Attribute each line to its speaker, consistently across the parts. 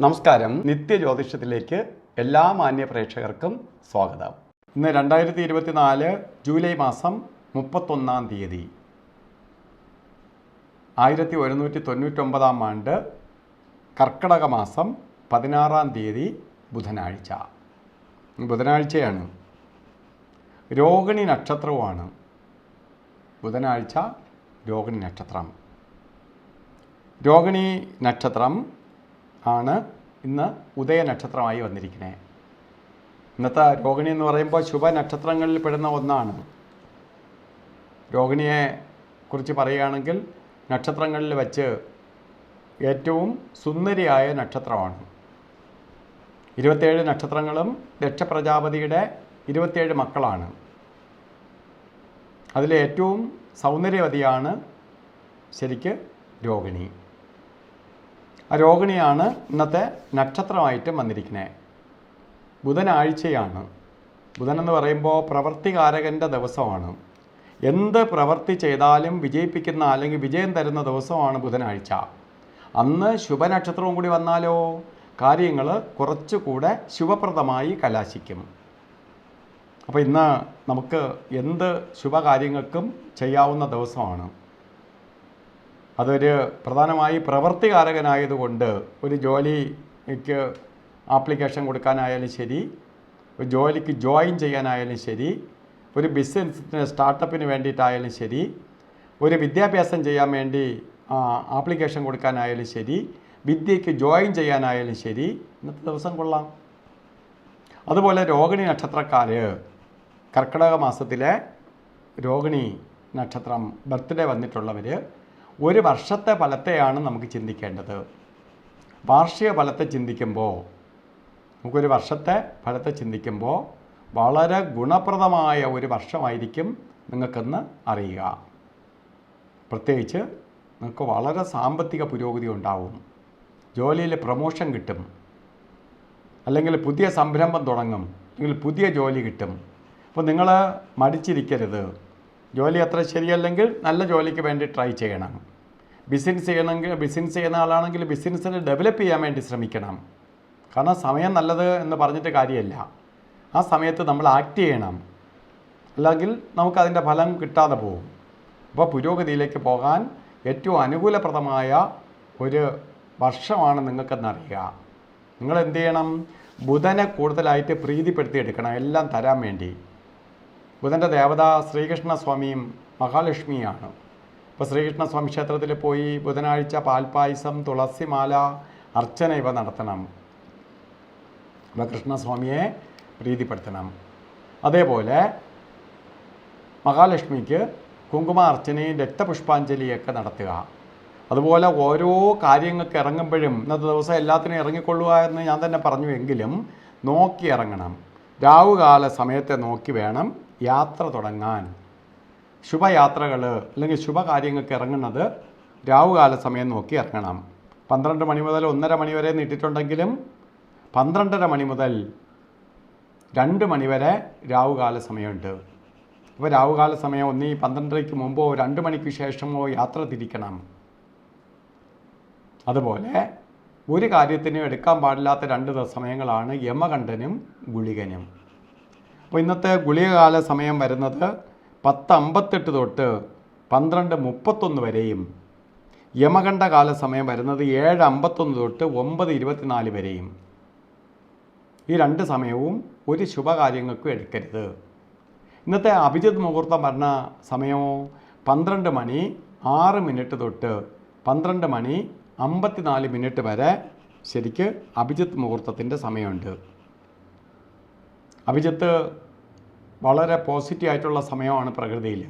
Speaker 1: നമസ്കാരം. നിത്യജ്യോതിഷത്തിലേക്ക് എല്ലാ മാന്യ പ്രേക്ഷകർക്കും സ്വാഗതം. ഇന്ന് 2024 ജൂലൈ മാസം 31-ാം തീയതി 1199 ആണ്ട് കർക്കിടക മാസം 16-ാം തീയതി ബുധനാഴ്ചയാണ്. രോഹിണി നക്ഷത്രവുമാണ്. ബുധനാഴ്ച രോഹിണി നക്ഷത്രം. രോഹിണി നക്ഷത്രം ആണ് ഇന്ന് ഉദയ നക്ഷത്രമായി വന്നിരിക്കുന്നത്. ഇന്നത്തെ രോഹിണി എന്ന് പറയുമ്പോൾ ശുഭനക്ഷത്രങ്ങളിൽ പെടുന്ന ഒന്നാണ്. രോഹിണിയെ കുറിച്ച് പറയുകയാണെങ്കിൽ നക്ഷത്രങ്ങളിൽ വച്ച് ഏറ്റവും സുന്ദരിയായ നക്ഷത്രമാണ്. 27 നക്ഷത്രങ്ങളും ദക്ഷ പ്രജാപതിയുടെ 27 മക്കളാണ്. അതിലെ ഏറ്റവും സൗന്ദര്യവതിയാണ് ശരിക്ക് രോഹിണി. ആ രോഹിണിയാണ് ഇന്നത്തെ നക്ഷത്രമായിട്ടും വന്നിരിക്കുന്നത്. ബുധനാഴ്ചയാണ്. ബുധനെന്ന് പറയുമ്പോൾ പ്രവൃത്തികാരകൻ്റെ ദിവസമാണ്. എന്ത് പ്രവൃത്തി ചെയ്താലും വിജയിപ്പിക്കുന്ന അല്ലെങ്കിൽ വിജയം തരുന്ന ദിവസമാണ് ബുധനാഴ്ച. അന്ന് ശുഭനക്ഷത്രവും കൂടി വന്നാലോ കാര്യങ്ങൾ കുറച്ചുകൂടെ ശുഭപ്രദമായി കലാശിക്കും. അപ്പോൾ ഇന്ന് നമുക്ക് എന്ത് ശുഭകാര്യങ്ങൾക്കും ചെയ്യാവുന്ന ദിവസമാണ്. അതൊരു പ്രധാനമായി പ്രവൃത്തികാരകനായതുകൊണ്ട് ഒരു ജോലിക്ക് ആപ്ലിക്കേഷൻ കൊടുക്കാനായാലും ശരി, ഒരു ജോലിക്ക് ജോയിൻ ചെയ്യാനായാലും ശരി, ഒരു ബിസിനസ്സിന് സ്റ്റാർട്ടപ്പിന് വേണ്ടിയിട്ടായാലും ശരി, ഒരു വിദ്യാഭ്യാസം ചെയ്യാൻ വേണ്ടി ആപ്ലിക്കേഷൻ കൊടുക്കാനായാലും ശരി, വിദ്യയ്ക്ക് ജോയിൻ ചെയ്യാനായാലും ശരി, ഇന്നത്തെ ദിവസം കൊള്ളാം. അതുപോലെ രോഹിണി നക്ഷത്രക്കാർ, കർക്കിടക മാസത്തിലെ രോഹിണി നക്ഷത്രം ബർത്ത്ഡേ വന്നിട്ടുള്ളവർ ഒരു വർഷത്തെ ഫലത്തെയാണ് നമുക്ക് ചിന്തിക്കേണ്ടത്. വാർഷിക ഫലത്തെ ചിന്തിക്കുമ്പോൾ നമുക്കൊരു വർഷത്തെ ഫലത്തെ ചിന്തിക്കുമ്പോൾ വളരെ ഗുണപ്രദമായ ഒരു വർഷമായിരിക്കും നിങ്ങൾക്കെന്ന് അറിയുക. പ്രത്യേകിച്ച് നിങ്ങൾക്ക് വളരെ സാമ്പത്തിക പുരോഗതി ഉണ്ടാവും. ജോലിയിൽ പ്രമോഷൻ കിട്ടും, അല്ലെങ്കിൽ പുതിയ സംരംഭം തുടങ്ങും, അല്ലെങ്കിൽ പുതിയ ജോലി കിട്ടും. അപ്പോൾ നിങ്ങൾ മടിച്ചിരിക്കരുത്. ജോലി അത്ര ശരിയല്ലെങ്കിൽ നല്ല ജോലിക്ക് വേണ്ടി ട്രൈ ചെയ്യണം. ബിസിനസ് ചെയ്യുന്ന ആളാണെങ്കിൽ ബിസിനസ്സിനെ ഡെവലപ്പ് ചെയ്യാൻ വേണ്ടി ശ്രമിക്കണം. കാരണം സമയം നല്ലത് എന്ന് പറഞ്ഞിട്ട് കാര്യമില്ല. ആ സമയത്ത് നമ്മൾ ആക്ട് ചെയ്യണം, അല്ലെങ്കിൽ നമുക്കതിൻ്റെ ഫലം കിട്ടാതെ പോകും. അപ്പോൾ പുരോഗതിയിലേക്ക് പോകാൻ ഏറ്റവും അനുകൂലപ്രദമായ ഒരു വർഷമാണ് നിങ്ങൾക്കെന്നറിയുക. നിങ്ങൾ എന്ത് ചെയ്യണം? ബുധനെ കൂടുതലായിട്ട് പ്രീതിപ്പെടുത്തിയെടുക്കണം, എല്ലാം തരാൻ വേണ്ടി. ബുധൻ്റെ ദേവത ശ്രീകൃഷ്ണസ്വാമിയും മഹാലക്ഷ്മിയാണ്. ഇപ്പോൾ ശ്രീകൃഷ്ണസ്വാമി ക്ഷേത്രത്തിൽ പോയി ബുധനാഴ്ച പാൽപ്പായസം, തുളസിമാല, അർച്ചന ഇവ നടത്തണം. അപ്പോൾ കൃഷ്ണസ്വാമിയെ പ്രീതിപ്പെടുത്തണം. അതേപോലെ മഹാലക്ഷ്മിക്ക് കുങ്കുമ അർച്ചനയും രക്തപുഷ്പാഞ്ജലിയൊക്കെ നടത്തുക. അതുപോലെ ഓരോ കാര്യങ്ങൾക്ക് ഇറങ്ങുമ്പോഴും ഇന്നത്തെ ദിവസം എല്ലാത്തിനും ഇറങ്ങിക്കൊള്ളുക എന്ന് ഞാൻ തന്നെ പറഞ്ഞു, എങ്കിലും നോക്കി ഇറങ്ങണം. രാവുകാല സമയത്തെ നോക്കി വേണം യാത്ര തുടങ്ങാൻ. ശുഭയാത്രകൾ അല്ലെങ്കിൽ ശുഭകാര്യങ്ങൾക്ക് ഇറങ്ങുന്നത് രാവുകാല സമയം നോക്കി ഇറങ്ങണം. 12 മണി മുതൽ 1:30 മണി വരെ നീട്ടിട്ടുണ്ടെങ്കിലും 12:30 മണി മുതൽ 2 മണി വരെ രാവുകാല സമയമുണ്ട്. അപ്പോൾ രാവുകാല സമയം ഒന്നീ 12:30 മുമ്പോ 2 മണിക്ക് ശേഷമോ യാത്ര തിരിക്കണം. അതുപോലെ ഒരു കാര്യത്തിനും എടുക്കാൻ പാടില്ലാത്ത 2 സമയങ്ങളാണ് യമകണ്ഠനും ഗുളികനും. അപ്പോൾ ഇന്നത്തെ ഗുളികകാല സമയം വരുന്നത് 10:58 തൊട്ട് 12:31 വരെയും, യമകണ്ഠകാല സമയം വരുന്നത് 7:51 തൊട്ട് 9:24 വരെയും. ഈ 2 സമയവും ഒരു ശുഭകാര്യങ്ങൾക്കും എടുക്കരുത്. ഇന്നത്തെ അഭിജിത്ത് മുഹൂർത്തം പറഞ്ഞ സമയമോ 12 മണി 6 മിനിറ്റ് തൊട്ട് 12 മണി 54 മിനിറ്റ് വരെ ശരിക്ക് അഭിജിത്ത് മുഹൂർത്തത്തിൻ്റെ സമയമുണ്ട്. അഭിജിത്ത് വളരെ പോസിറ്റീവ് ആയിട്ടുള്ള സമയമാണ് പ്രകൃതിയിൽ.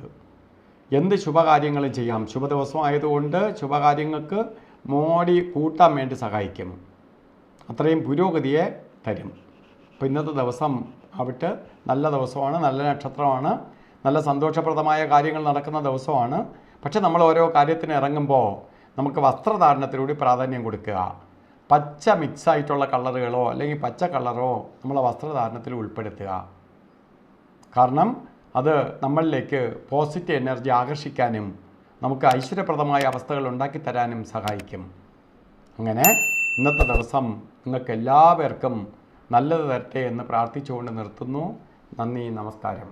Speaker 1: എന്ത് ശുഭകാര്യങ്ങളും ചെയ്യാം. ശുഭദിവസം ആയതുകൊണ്ട് ശുഭകാര്യങ്ങൾക്ക് മോടി കൂട്ടാൻ വേണ്ടി സഹായിക്കും. അത്രയും പുരോഗതിയെ തരും. അപ്പോൾ ഇന്നത്തെ ദിവസം ആവട്ടെ നല്ല ദിവസമാണ്, നല്ല നക്ഷത്രമാണ്, നല്ല സന്തോഷപ്രദമായ കാര്യങ്ങൾ നടക്കുന്ന ദിവസമാണ്. പക്ഷെ നമ്മൾ ഓരോ കാര്യത്തിന് ഇറങ്ങുമ്പോൾ നമുക്ക് വസ്ത്രധാരണത്തിലൂടെ പ്രാധാന്യം കൊടുക്കുക. പച്ച മിക്സായിട്ടുള്ള കളറുകളോ അല്ലെങ്കിൽ പച്ച കളറോ നമ്മളെ വസ്ത്രധാരണത്തിൽ ഉൾപ്പെടുത്തുക. കാരണം അത് നമ്മളിലേക്ക് പോസിറ്റീവ് എനർജി ആകർഷിക്കാനും നമുക്ക് ഐശ്വര്യപ്രദമായ അവസ്ഥകൾ ഉണ്ടാക്കി തരാനും സഹായിക്കും. അങ്ങനെ ഇന്നത്തെ ദിവസം നിങ്ങൾക്ക് എല്ലാവർക്കും നല്ലത് തരട്ടെ എന്ന് പ്രാർത്ഥിച്ചുകൊണ്ട് നിർത്തുന്നു. നന്ദി, നമസ്കാരം.